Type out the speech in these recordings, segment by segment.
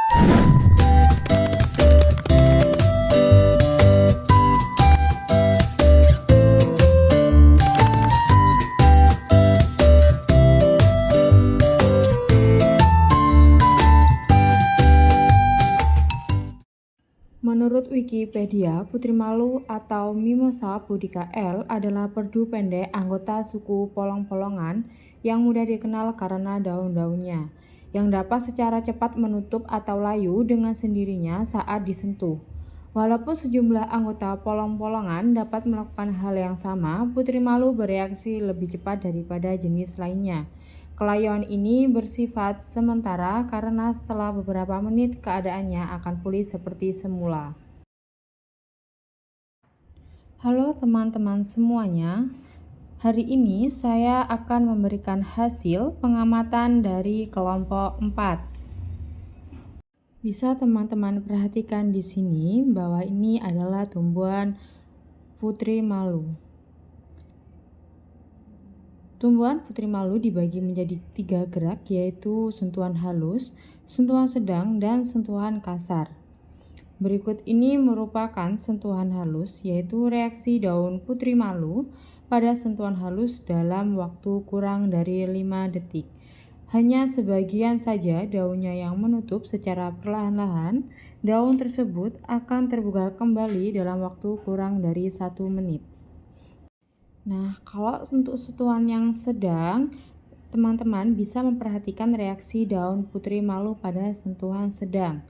Menurut Wikipedia, Putri Malu atau Mimosa pudica L adalah perdu pendek anggota suku polong-polongan yang mudah dikenal karena daun-daunnya, yang dapat secara cepat menutup atau layu dengan sendirinya saat disentuh. Walaupun sejumlah anggota polong-polongan dapat melakukan hal yang sama, Putri Malu bereaksi lebih cepat daripada jenis lainnya. Kelayuan ini bersifat sementara karena setelah beberapa menit keadaannya akan pulih seperti semula. Halo teman-teman semuanya, hari ini saya akan memberikan hasil pengamatan dari kelompok 4. Bisa teman-teman perhatikan di sini bahwa ini adalah tumbuhan Putri Malu. Tumbuhan Putri Malu dibagi menjadi 3 gerak, yaitu sentuhan halus, sentuhan sedang, dan sentuhan kasar. Berikut ini merupakan sentuhan halus, yaitu reaksi daun Putri Malu pada sentuhan halus dalam waktu kurang dari 5 detik. Hanya sebagian saja daunnya yang menutup secara perlahan-lahan. Daun tersebut akan terbuka kembali dalam waktu kurang dari 1 menit. Nah, kalau untuk sentuhan yang sedang, teman-teman bisa memperhatikan reaksi daun Putri Malu pada sentuhan sedang.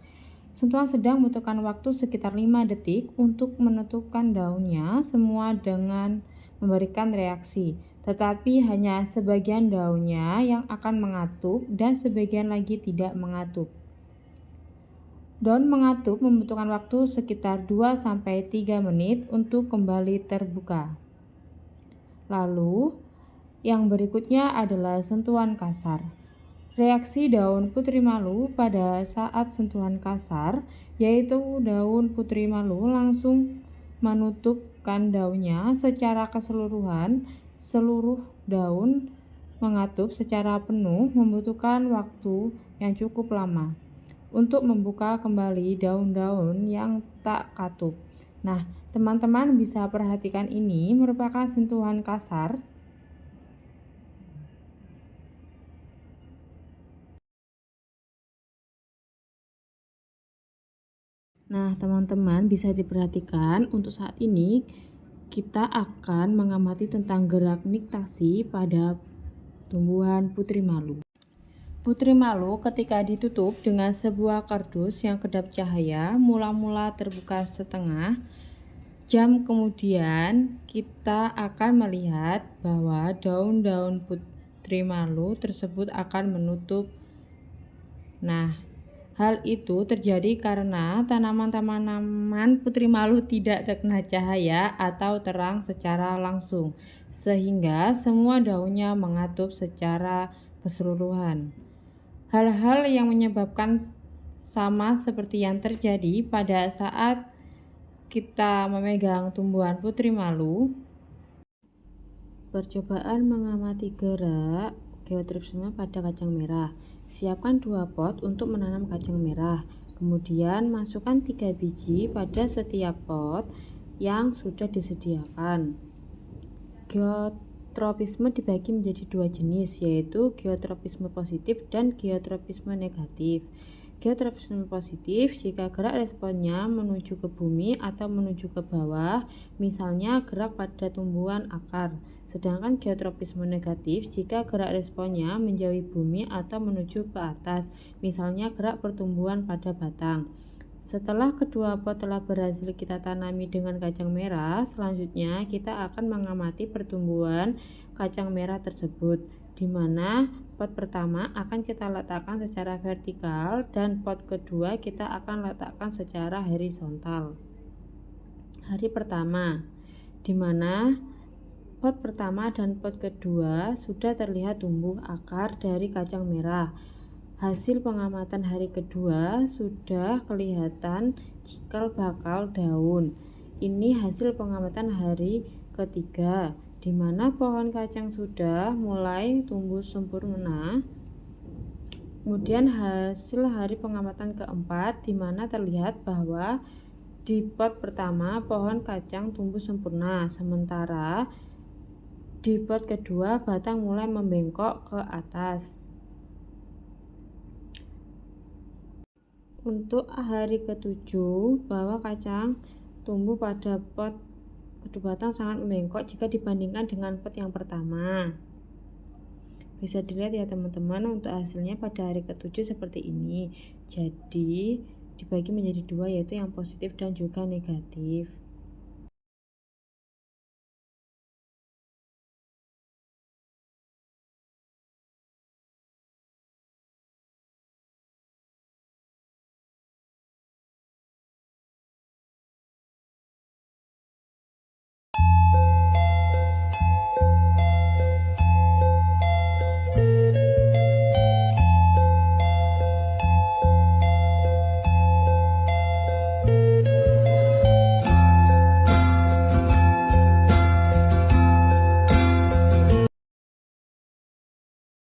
Sentuhan sedang membutuhkan waktu sekitar 5 detik untuk menutupkan daunnya semua dengan memberikan reaksi. Tetapi hanya sebagian daunnya yang akan mengatup dan sebagian lagi tidak mengatup. Daun mengatup membutuhkan waktu sekitar 2-3 menit untuk kembali terbuka. Lalu, yang berikutnya adalah sentuhan kasar. Reaksi daun Putri Malu pada saat sentuhan kasar, yaitu daun Putri Malu langsung menutupkan daunnya secara keseluruhan. Seluruh daun mengatup secara penuh membutuhkan waktu yang cukup lama untuk membuka kembali daun-daun yang tak katup. Nah, teman-teman bisa perhatikan ini merupakan sentuhan kasar. Nah, teman-teman bisa diperhatikan untuk saat ini kita akan mengamati tentang gerak niktasi pada tumbuhan Putri Malu. Putri Malu ketika ditutup dengan sebuah kardus yang kedap cahaya mula-mula terbuka setengah jam kemudian, kita akan melihat bahwa daun-daun Putri Malu tersebut akan menutup. Nah, hal itu terjadi karena tanaman-tanaman Putri Malu tidak terkena cahaya atau terang secara langsung, sehingga semua daunnya mengatup secara keseluruhan. Hal-hal yang menyebabkan sama seperti yang terjadi pada saat kita memegang tumbuhan Putri Malu. Percobaan mengamati gerak geotropisme pada kacang merah. Siapkan 2 pot untuk menanam kacang merah. Kemudian masukkan 3 biji pada setiap pot yang sudah disediakan. Geotropisme dibagi menjadi 2 jenis, yaitu geotropisme positif dan geotropisme negatif. Geotropisme positif jika gerak responnya menuju ke bumi atau menuju ke bawah, misalnya gerak pada tumbuhan akar. Sedangkan geotropisme negatif jika gerak responnya menjauhi bumi atau menuju ke atas, misalnya gerak pertumbuhan pada batang. Setelah kedua pot telah berhasil kita tanami dengan kacang merah, selanjutnya kita akan mengamati pertumbuhan kacang merah tersebut, di mana pot pertama akan kita letakkan secara vertikal dan pot kedua kita akan letakkan secara horizontal. Hari pertama, di mana pot pertama dan pot kedua sudah terlihat tumbuh akar dari kacang merah. Hasil pengamatan hari kedua sudah kelihatan cikal bakal daun. Ini hasil pengamatan hari ketiga, di mana pohon kacang sudah mulai tumbuh sempurna. Kemudian hasil hari pengamatan keempat, di mana terlihat bahwa di pot pertama pohon kacang tumbuh sempurna, sementara di pot kedua batang mulai membengkok ke atas. Untuk hari ketujuh, bahwa kacang tumbuh pada pot kedua batang sangat membengkok jika dibandingkan dengan pot yang pertama. Bisa dilihat ya teman-teman, untuk hasilnya pada hari ketujuh seperti ini. Jadi dibagi menjadi dua, yaitu yang positif dan juga negatif.